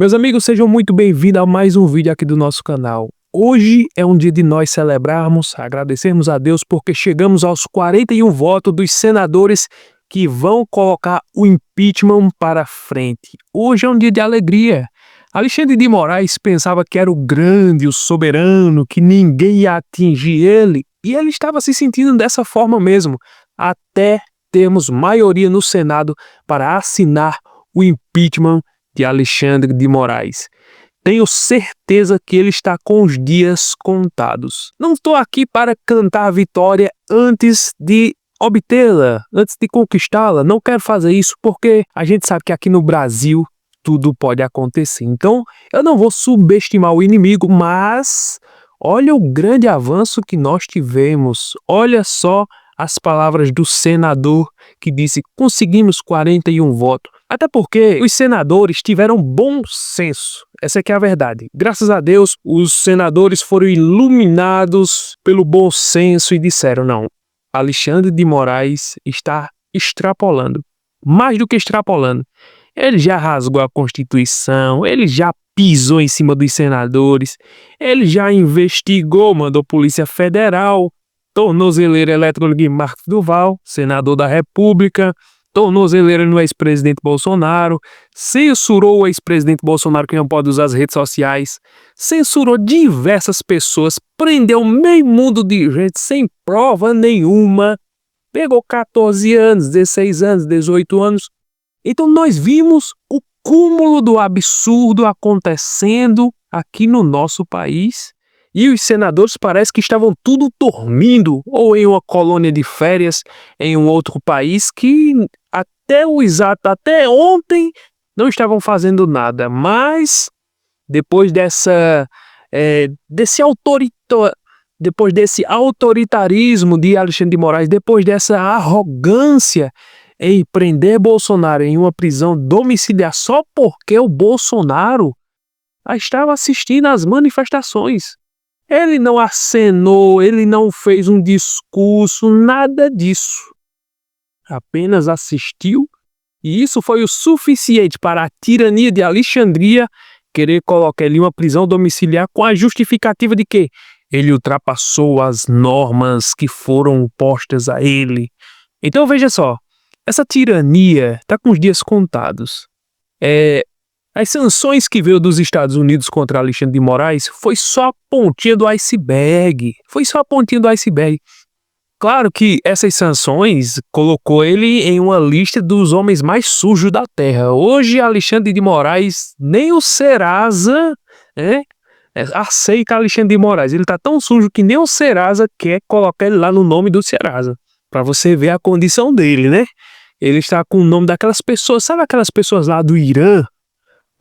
Meus amigos, sejam muito bem-vindos a mais um vídeo aqui do nosso canal. Hoje é um dia de nós celebrarmos, agradecermos a Deus porque chegamos aos 41 votos dos senadores que vão colocar o impeachment para frente. Hoje é um dia de alegria. Alexandre de Moraes pensava que era o grande, o soberano, que ninguém ia atingir ele, e ele estava se sentindo dessa forma mesmo, até termos maioria no Senado para assinar o impeachment de Alexandre de Moraes. Tenho certeza que ele está com os dias contados. Não estou aqui para cantar a vitória antes de obtê-la, antes de conquistá-la. Não quero fazer isso porque a gente sabe que aqui no Brasil tudo pode acontecer. Então, eu não vou subestimar o inimigo, mas olha o grande avanço que nós tivemos. Olha só as palavras do senador que disse: conseguimos 41 votos. Até porque os senadores tiveram bom senso. Essa é a verdade. Graças a Deus, os senadores foram iluminados pelo bom senso e disseram: não, Alexandre de Moraes está extrapolando. Mais do que extrapolando. Ele já rasgou a Constituição, ele já pisou em cima dos senadores, ele já investigou, mandou Polícia Federal, tornozeleira eletrônica em Marcos Duval, senador da República, tornozeleira no ex-presidente Bolsonaro, censurou o ex-presidente Bolsonaro que não pode usar as redes sociais, censurou diversas pessoas, prendeu meio mundo de gente sem prova nenhuma, pegou 14 anos, 16 anos, 18 anos. Então nós vimos o cúmulo do absurdo acontecendo aqui no nosso país. E os senadores parece que estavam tudo dormindo, ou em uma colônia de férias em um outro país que até ontem não estavam fazendo nada. Mas depois depois desse autoritarismo de Alexandre de Moraes, depois dessa arrogância em prender Bolsonaro em uma prisão domiciliar só porque o Bolsonaro estava assistindo às manifestações. Ele não acenou, ele não fez um discurso, nada disso. Apenas assistiu, e isso foi o suficiente para a tirania de Alexandria querer colocar ele em uma prisão domiciliar com a justificativa de que ele ultrapassou as normas que foram postas a ele. Então veja só, essa tirania está com os dias contados. As sanções que veio dos Estados Unidos contra Alexandre de Moraes foi só a pontinha do iceberg. Foi só a pontinha do iceberg. Claro que essas sanções colocou ele em uma lista dos homens mais sujos da Terra. Hoje, Alexandre de Moraes, nem o Serasa aceita Alexandre de Moraes. Ele está tão sujo que nem o Serasa quer colocar ele lá no nome do Serasa. Para você ver a condição dele, né? Ele está com o nome daquelas pessoas, sabe aquelas pessoas lá do Irã?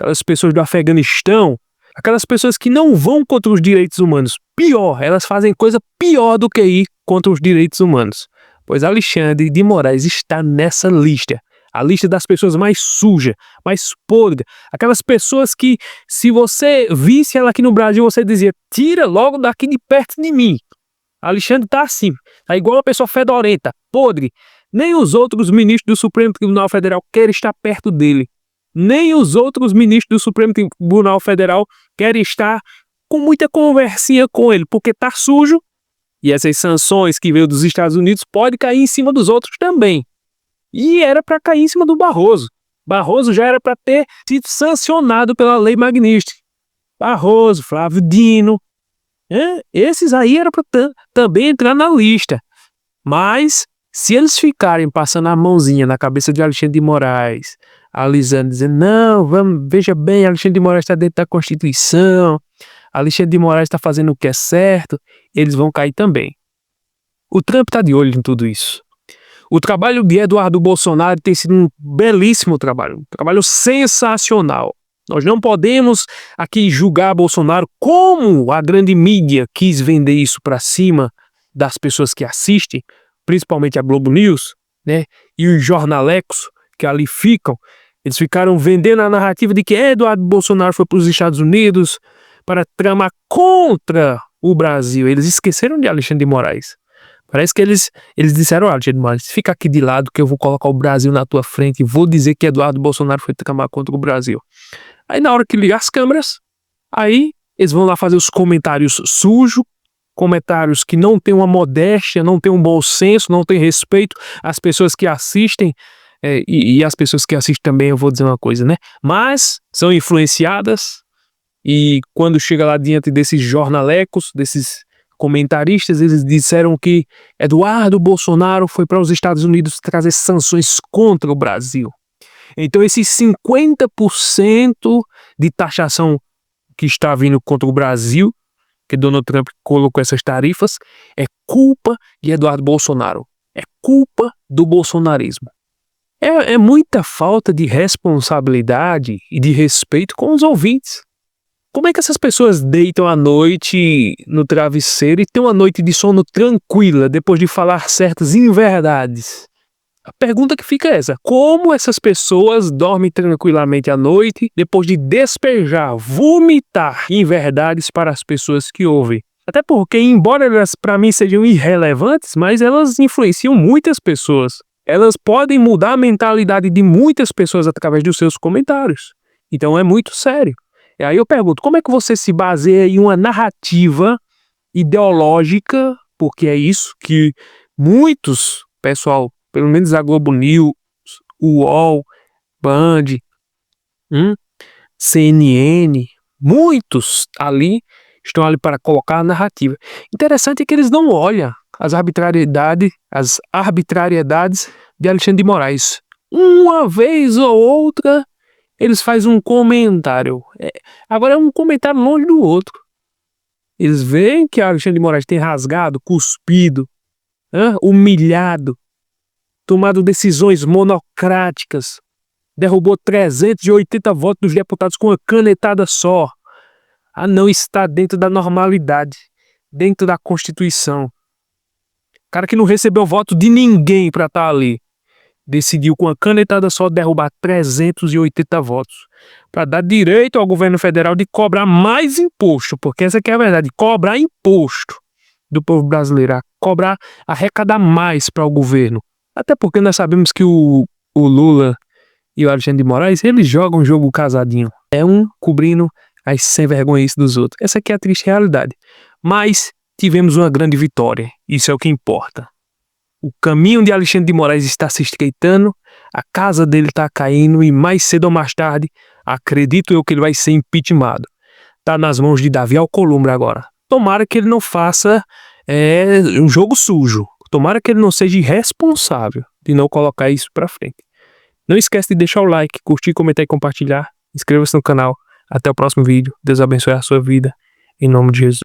Aquelas pessoas do Afeganistão, aquelas pessoas que não vão contra os direitos humanos. Pior, elas fazem coisa pior do que ir contra os direitos humanos. Pois Alexandre de Moraes está nessa lista. A lista das pessoas mais sujas, mais podres. Aquelas pessoas que, se você visse ela aqui no Brasil, você dizia: tira logo daqui de perto de mim. Alexandre está assim, está igual uma pessoa fedorenta, podre. Nem os outros ministros do Supremo Tribunal Federal querem estar perto dele. Nem os outros ministros do Supremo Tribunal Federal querem estar com muita conversinha com ele, porque tá sujo, e essas sanções que veio dos Estados Unidos pode cair em cima dos outros também. E era para cair em cima do Barroso. Barroso já era para ter sido sancionado pela Lei Magnitsky. Barroso, Flávio Dino, esses aí era para também entrar na lista. Mas se eles ficarem passando a mãozinha na cabeça de Alexandre de Moraes, alisando, dizendo: não, veja bem, Alexandre de Moraes está dentro da Constituição, Alexandre de Moraes está fazendo o que é certo, eles vão cair também. O Trump está de olho em tudo isso. O trabalho de Eduardo Bolsonaro tem sido um belíssimo trabalho, um trabalho sensacional. Nós não podemos aqui julgar Bolsonaro como a grande mídia quis vender isso para cima das pessoas que assistem, principalmente a Globo News, né, e os jornalecos que ali ficam. Eles ficaram vendendo a narrativa de que Eduardo Bolsonaro foi para os Estados Unidos para tramar contra o Brasil. Eles esqueceram de Alexandre de Moraes. Parece que eles disseram: Alexandre de Moraes, fica aqui de lado que eu vou colocar o Brasil na tua frente e vou dizer que Eduardo Bolsonaro foi tramar contra o Brasil. Aí na hora que ligar as câmeras, aí eles vão lá fazer os comentários sujos, comentários que não tem uma modéstia, não tem um bom senso, não tem respeito às pessoas que assistem, e as pessoas que assistem também, eu vou dizer uma coisa, né? Mas são influenciadas, e quando chega lá diante desses jornalecos, desses comentaristas, eles disseram que Eduardo Bolsonaro foi para os Estados Unidos trazer sanções contra o Brasil. Então esses 50% de taxação que está vindo contra o Brasil, que Donald Trump colocou essas tarifas, é culpa de Eduardo Bolsonaro. É culpa do bolsonarismo. É muita falta de responsabilidade e de respeito com os ouvintes. Como é que essas pessoas deitam à noite no travesseiro e têm uma noite de sono tranquila depois de falar certas inverdades? A pergunta que fica é essa: como essas pessoas dormem tranquilamente à noite depois de despejar, vomitar inverdades para as pessoas que ouvem? Até porque, embora elas para mim sejam irrelevantes, mas elas influenciam muitas pessoas. Elas podem mudar a mentalidade de muitas pessoas através dos seus comentários. Então é muito sério. E aí eu pergunto, como é que você se baseia em uma narrativa ideológica, porque é isso que muitos, pessoal, pelo menos a Globo News, o UOL, Band, CNN, muitos ali estão ali para colocar a narrativa. Interessante é que eles não olham as arbitrariedades de Alexandre de Moraes. Uma vez ou outra, eles fazem um comentário. Agora é um comentário longe do outro. Eles veem que Alexandre de Moraes tem rasgado, cuspido, humilhado, tomado decisões monocráticas, derrubou 380 votos dos deputados com uma canetada só. Não está dentro da normalidade, dentro da Constituição. Cara que não recebeu voto de ninguém para estar ali, decidiu com uma canetada só derrubar 380 votos, para dar direito ao governo federal de cobrar mais imposto, porque essa que é a verdade, cobrar imposto do povo brasileiro, arrecadar mais para o governo. Até porque nós sabemos que o Lula e o Alexandre de Moraes, eles jogam um jogo casadinho. É um cobrindo as sem vergonhice dos outros. Essa aqui é a triste realidade. Mas tivemos uma grande vitória. Isso é o que importa. O caminho de Alexandre de Moraes está se estreitando, a casa dele está caindo e mais cedo ou mais tarde, acredito eu que ele vai ser impeachmentado. Está nas mãos de Davi Alcolumbre agora. Tomara que ele não faça um jogo sujo. Tomara que ele não seja irresponsável de não colocar isso para frente. Não esquece de deixar o like, curtir, comentar e compartilhar. Inscreva-se no canal. Até o próximo vídeo. Deus abençoe a sua vida. Em nome de Jesus.